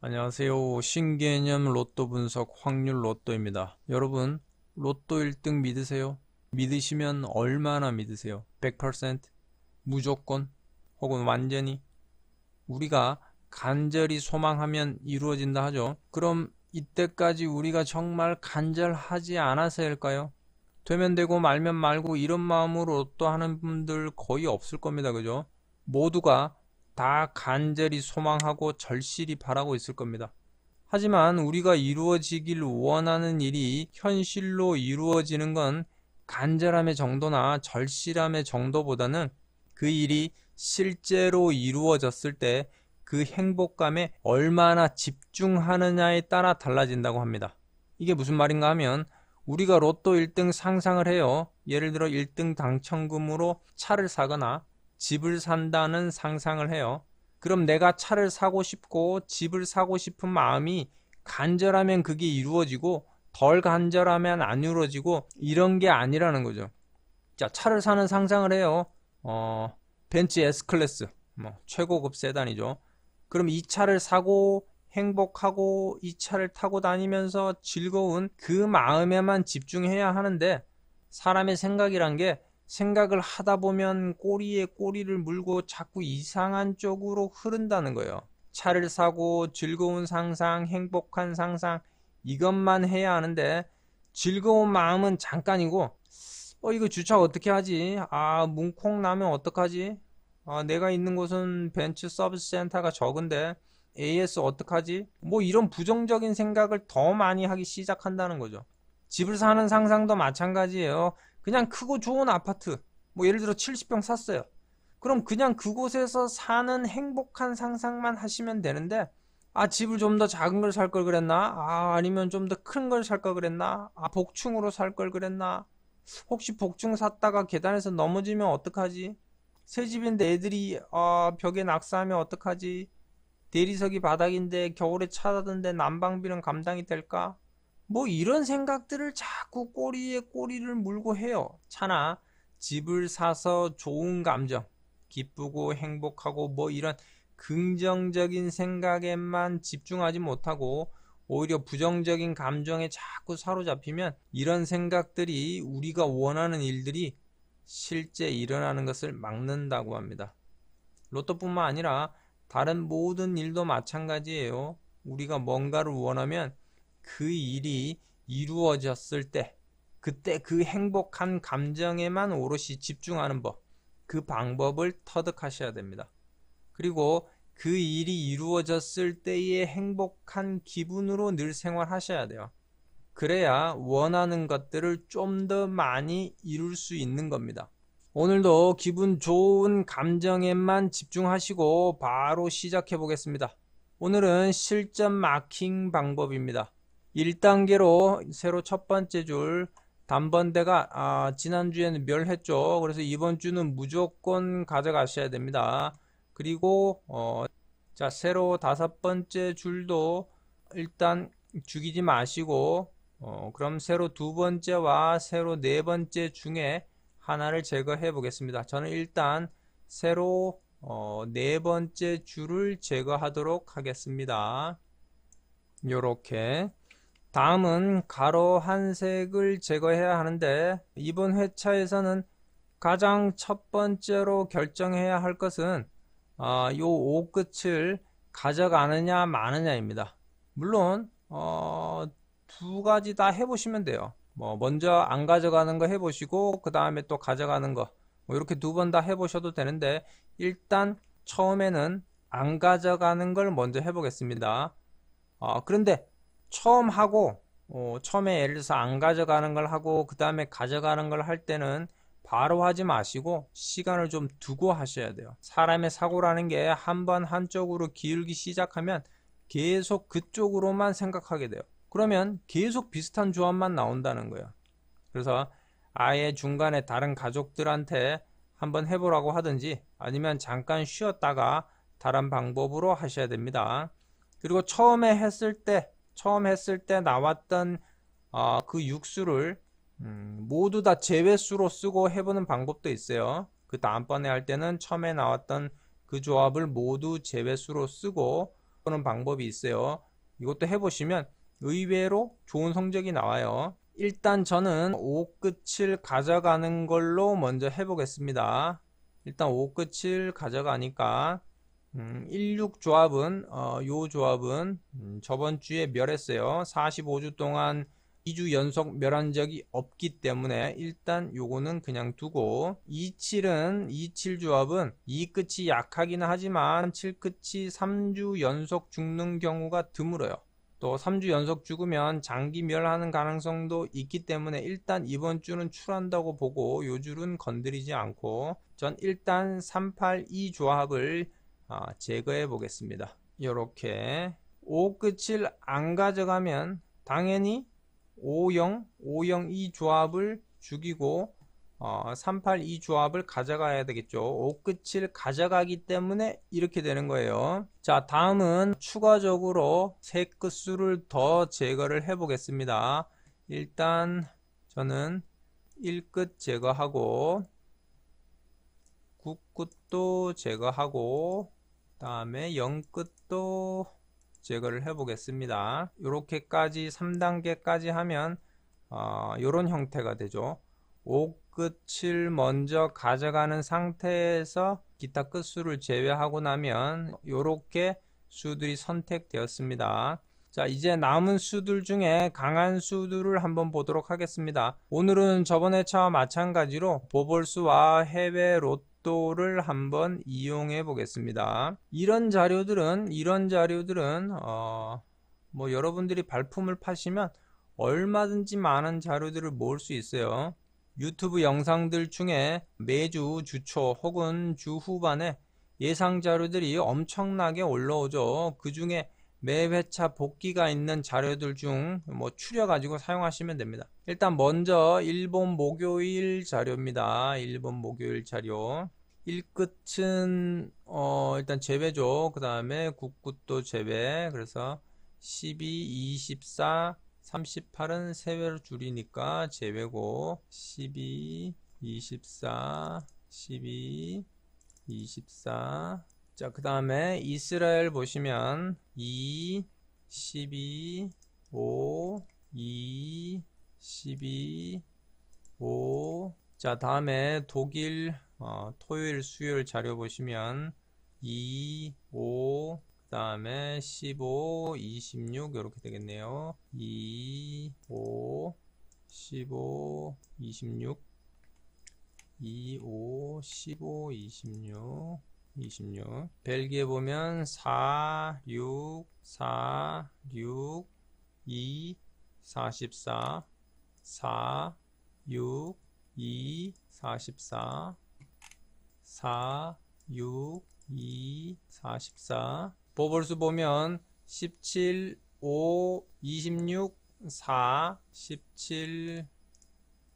안녕하세요. 신개념 로또 분석 확률 로또입니다. 여러분, 로또 1등 믿으세요? 믿으시면 얼마나 믿으세요? 100%? 무조건? 혹은 완전히? 우리가 간절히 소망하면 이루어진다 하죠. 그럼 이때까지 우리가 정말 간절하지 않아서야 할까요? 되면 되고 말면 말고 이런 마음으로 로또 하는 분들 거의 없을 겁니다. 그죠? 모두가 다 간절히 소망하고 절실히 바라고 있을 겁니다. 하지만 우리가 이루어지길 원하는 일이 현실로 이루어지는 건 간절함의 정도나 절실함의 정도보다는 그 일이 실제로 이루어졌을 때 그 행복감에 얼마나 집중하느냐에 따라 달라진다고 합니다. 이게 무슨 말인가 하면 우리가 로또 1등 상상을 해요. 예를 들어 1등 당첨금으로 차를 사거나 집을 산다는 상상을 해요. 그럼 내가 차를 사고 싶고 집을 사고 싶은 마음이 간절하면 그게 이루어지고 덜 간절하면 안 이루어지고 이런 게 아니라는 거죠. 자, 차를 사는 상상을 해요. 벤츠 S클래스, 최고급 세단이죠. 그럼 이 차를 사고 행복하고 이 차를 타고 다니면서 즐거운 그 마음에만 집중해야 하는데, 사람의 생각이란 게 생각을 하다 보면 꼬리에 꼬리를 물고 자꾸 이상한 쪽으로 흐른다는 거예요. 차를 사고 즐거운 상상, 행복한 상상, 이것만 해야 하는데 즐거운 마음은 잠깐이고, 이거 주차 어떻게 하지? 문콕 나면 어떡하지? 내가 있는 곳은 벤츠 서비스 센터가 적은데 AS 어떡하지? 이런 부정적인 생각을 더 많이 하기 시작한다는 거죠. 집을 사는 상상도 마찬가지예요. 그냥 크고 좋은 아파트, 예를 들어 70평 샀어요. 그럼 그냥 그곳에서 사는 행복한 상상만 하시면 되는데, 집을 좀 더 작은 걸 살 걸 그랬나? 아니면 좀 더 큰 걸 살 걸 그랬나? 복층으로 살 걸 그랬나? 혹시 복층 샀다가 계단에서 넘어지면 어떡하지? 새 집인데 애들이 벽에 낙서하면 어떡하지? 대리석이 바닥인데 겨울에 차다던데 난방비는 감당이 될까? 이런 생각들을 자꾸 꼬리에 꼬리를 물고 해요. 차나 집을 사서 좋은 감정, 기쁘고 행복하고 이런 긍정적인 생각에만 집중하지 못하고 오히려 부정적인 감정에 자꾸 사로잡히면 이런 생각들이, 우리가 원하는 일들이 실제 일어나는 것을 막는다고 합니다. 로또뿐만 아니라 다른 모든 일도 마찬가지예요. 우리가 뭔가를 원하면 그 일이 이루어졌을 때, 그때 그 행복한 감정에만 오롯이 집중하는 법, 그 방법을 터득하셔야 됩니다. 그리고 그 일이 이루어졌을 때의 행복한 기분으로 늘 생활하셔야 돼요. 그래야 원하는 것들을 좀 더 많이 이룰 수 있는 겁니다. 오늘도 기분 좋은 감정에만 집중하시고 바로 시작해 보겠습니다. 오늘은 실전 마킹 방법입니다. 1단계로 새로 첫 번째 줄 단번대가 지난주에는 멸했죠. 그래서 이번 주는 무조건 가져가셔야 됩니다. 그리고 자, 새로 다섯 번째 줄도 일단 죽이지 마시고, 그럼 새로 두 번째와 새로 네 번째 중에 하나를 제거해 보겠습니다. 저는 일단 새로 네 번째 줄을 제거하도록 하겠습니다. 요렇게. 다음은 가로 한 색을 제거해야 하는데, 이번 회차에서는 가장 첫 번째로 결정해야 할 것은 요 옷끝을 가져가느냐 마느냐입니다. 물론 두 가지 다 해보시면 돼요. 먼저 안 가져가는 거 해보시고 그 다음에 또 가져가는 거, 이렇게 두 번 다 해보셔도 되는데, 일단 처음에는 안 가져가는 걸 먼저 해보겠습니다. 그런데 처음 하고 처음에 예를 들어서 안 가져가는 걸 하고 그 다음에 가져가는 걸 할 때는 바로 하지 마시고 시간을 좀 두고 하셔야 돼요. 사람의 사고라는 게 한번 한쪽으로 기울기 시작하면 계속 그쪽으로만 생각하게 돼요. 그러면 계속 비슷한 조합만 나온다는 거예요. 그래서 아예 중간에 다른 가족들한테 한번 해보라고 하든지 아니면 잠깐 쉬었다가 다른 방법으로 하셔야 됩니다. 그리고 처음 했을 때 나왔던 그 육수를 모두 다 제외수로 쓰고 해보는 방법도 있어요. 그 다음번에 할 때는 처음에 나왔던 그 조합을 모두 제외수로 쓰고 보는 방법이 있어요. 이것도 해보시면 의외로 좋은 성적이 나와요. 일단 저는 5끝을 가져가는 걸로 먼저 해보겠습니다. 일단 5끝을 가져가니까 16 조합은 요 조합은 저번 주에 멸했어요. 45주 동안 2주 연속 멸한 적이 없기 때문에 일단 요거는 그냥 두고 27은 27 조합은 2끝이 약하기는 하지만 7끝이 3주 연속 죽는 경우가 드물어요. 또 3주 연속 죽으면 장기 멸하는 가능성도 있기 때문에 일단 이번 주는 출한다고 보고 요 줄은 건드리지 않고 전 일단 382 조합을 제거해 보겠습니다. 이렇게 5끝을 안 가져가면 당연히 50, 502 조합을 죽이고 382 조합을 가져가야 되겠죠. 5끝을 가져가기 때문에 이렇게 되는 거예요. 자, 다음은 추가적으로 3끝수를 더 제거를 해 보겠습니다. 일단 저는 1끝 제거하고 9끝도 제거하고 다음에 0끝도 제거를 해 보겠습니다. 이렇게까지 3단계까지 하면 이런 형태가 되죠. 5끝을 먼저 가져가는 상태에서 기타 끝수를 제외하고 나면 이렇게 수들이 선택되었습니다. 자, 이제 남은 수들 중에 강한 수들을 한번 보도록 하겠습니다. 오늘은 저번 회차와 마찬가지로 보벌수와 해외 로또를 한번 이용해 보겠습니다. 이런 자료들은 뭐 여러분들이 발품을 파시면 얼마든지 많은 자료들을 모을 수 있어요. 유튜브 영상들 중에 매주 주초 혹은 주 후반에 예상 자료들이 엄청나게 올라오죠. 그 중에 매 회차 복기가 있는 자료들 중 뭐 추려 가지고 사용하시면 됩니다. 일단 먼저 일본 목요일 자료입니다. 일본 목요일 자료 1끝은 일단 제외죠. 그 다음에 9끝도 제외. 그래서 12, 24, 38은 세배로 줄이니까 제외고 12, 24, 12, 24. 자, 그 다음에 이스라엘 보시면 2, 12, 5, 2, 12, 5. 자, 다음에 독일 토요일 수요일 자료 보시면 2, 5, 그 다음에 15, 26 이렇게 되겠네요. 2, 5, 15, 26 2, 5, 15, 26 26 벨기에 보면 4, 6, 4, 6, 2, 44 4, 6, 2, 44 4, 6, 2, 44 보벌수 보면 17, 5, 26, 4, 17,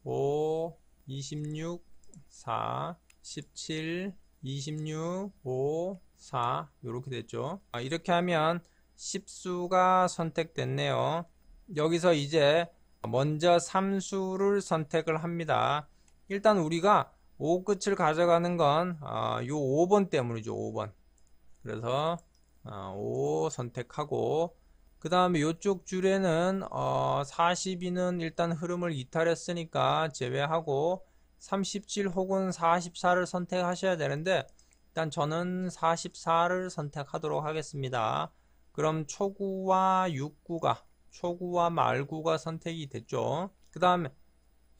5, 26, 4, 17, 26, 5, 4 이렇게 됐죠. 이렇게 하면 10수가 선택됐네요. 여기서 이제 먼저 3수를 선택을 합니다. 일단 우리가 5끝을 가져가는 건 요 5번 때문이죠. 5번. 그래서 5 선택하고 그 다음에 이쪽 줄에는 42는 일단 흐름을 이탈했으니까 제외하고 37 혹은 44를 선택하셔야 되는데 일단 저는 44를 선택하도록 하겠습니다. 그럼 초구와 말구가 선택이 됐죠. 그 다음에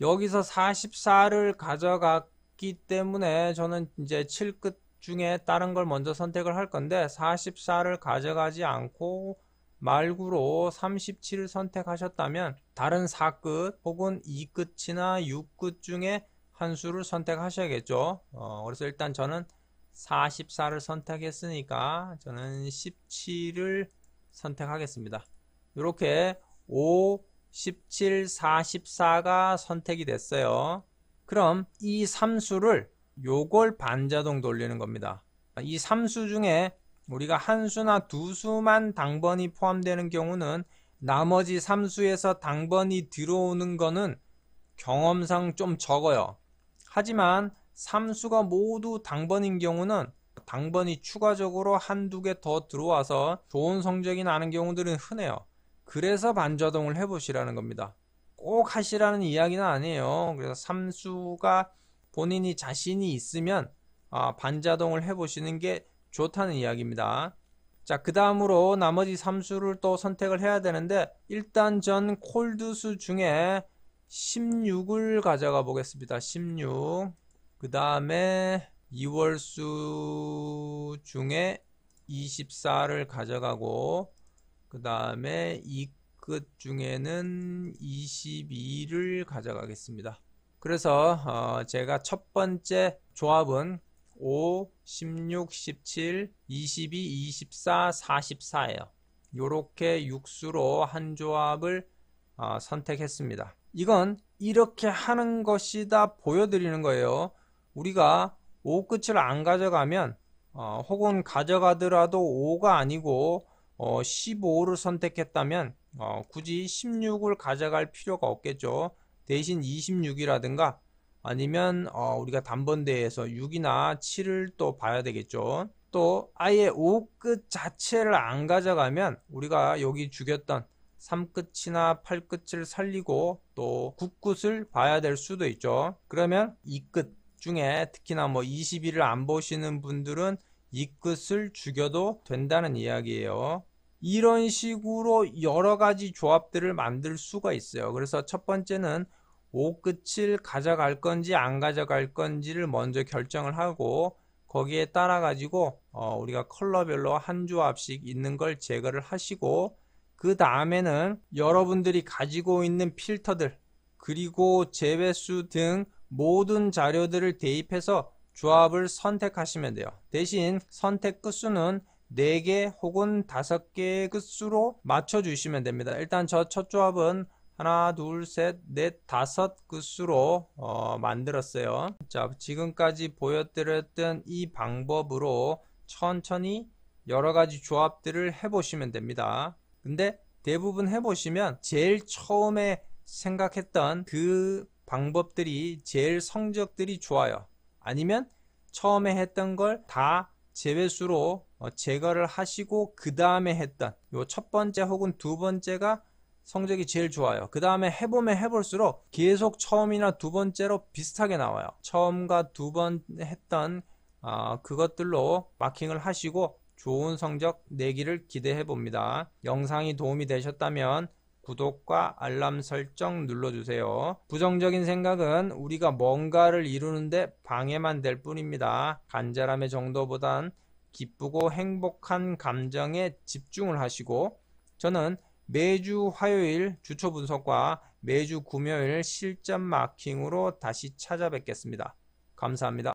여기서 44를 가져갔기 때문에 저는 이제 7끝 중에 다른 걸 먼저 선택을 할 건데 44를 가져가지 않고 말구로 37을 선택하셨다면 다른 4끝 혹은 2끝이나 6끝 중에 한 수를 선택하셔야겠죠. 그래서 일단 저는 44를 선택했으니까 저는 17을 선택하겠습니다. 이렇게 5, 17, 44가 선택이 됐어요. 그럼 이 3수를 요걸 반자동 돌리는 겁니다. 이 3수 중에 우리가 한 수나 두 수만 당번이 포함되는 경우는 나머지 3수에서 당번이 들어오는 거는 경험상 좀 적어요. 하지만 삼수가 모두 당번인 경우는 당번이 추가적으로 한두 개 더 들어와서 좋은 성적이 나는 경우들은 흔해요. 그래서 반자동을 해보시라는 겁니다. 꼭 하시라는 이야기는 아니에요. 그래서 삼수가 본인이 자신이 있으면 반자동을 해보시는 게 좋다는 이야기입니다. 자, 그 다음으로 나머지 삼수를 또 선택을 해야 되는데, 일단 전 콜드수 중에 16을 가져가 보겠습니다. 16. 그 다음에 2월수 중에 24를 가져가고, 그 다음에 이 끝 중에는 22를 가져가겠습니다. 그래서 제가 첫 번째 조합은 5, 16, 17, 22, 24, 44예요. 요렇게 육수로 한 조합을 선택했습니다. 이건 이렇게 하는 것이다 보여드리는 거예요. 우리가 5 끝을 안 가져가면 혹은 가져가더라도 5가 아니고 15를 선택했다면 굳이 16을 가져갈 필요가 없겠죠. 대신 26이라든가 아니면 우리가 단번대에서 6이나 7을 또 봐야 되겠죠. 또 아예 5끝 자체를 안 가져가면 우리가 여기 죽였던 3끝이나 8끝을 살리고 또 9끝을 봐야 될 수도 있죠. 그러면 2끝 중에 특히나 뭐 21을 안 보시는 분들은 2끝을 죽여도 된다는 이야기예요. 이런 식으로 여러 가지 조합들을 만들 수가 있어요. 그래서 첫 번째는 5끝을 가져갈 건지 안 가져갈 건지를 먼저 결정을 하고, 거기에 따라 가지고 우리가 컬러별로 한 조합씩 있는 걸 제거를 하시고, 그 다음에는 여러분들이 가지고 있는 필터들 그리고 제외수 등 모든 자료들을 대입해서 조합을 선택하시면 돼요. 대신 선택 끝수는 4개 혹은 5개의 끝수로 맞춰주시면 됩니다. 일단 저 첫 조합은 하나, 둘, 셋, 넷, 5 끝수로 만들었어요. 자, 지금까지 보여드렸던 이 방법으로 천천히 여러 가지 조합들을 해보시면 됩니다. 근데 대부분 해보시면 제일 처음에 생각했던 그 방법들이 제일 성적들이 좋아요. 아니면 처음에 했던 걸 다 제외수로 제거를 하시고 그 다음에 했던 요 첫 번째 혹은 두 번째가 성적이 제일 좋아요. 그 다음에 해보면 해볼수록 계속 처음이나 두 번째로 비슷하게 나와요. 처음과 두 번 했던 그것들로 마킹을 하시고 좋은 성적 내기를 기대해 봅니다. 영상이 도움이 되셨다면 구독과 알람 설정 눌러주세요. 부정적인 생각은 우리가 뭔가를 이루는데 방해만 될 뿐입니다. 간절함의 정도보단 기쁘고 행복한 감정에 집중을 하시고, 저는 매주 화요일 주초 분석과 매주 금요일 실전 마킹으로 다시 찾아뵙겠습니다. 감사합니다.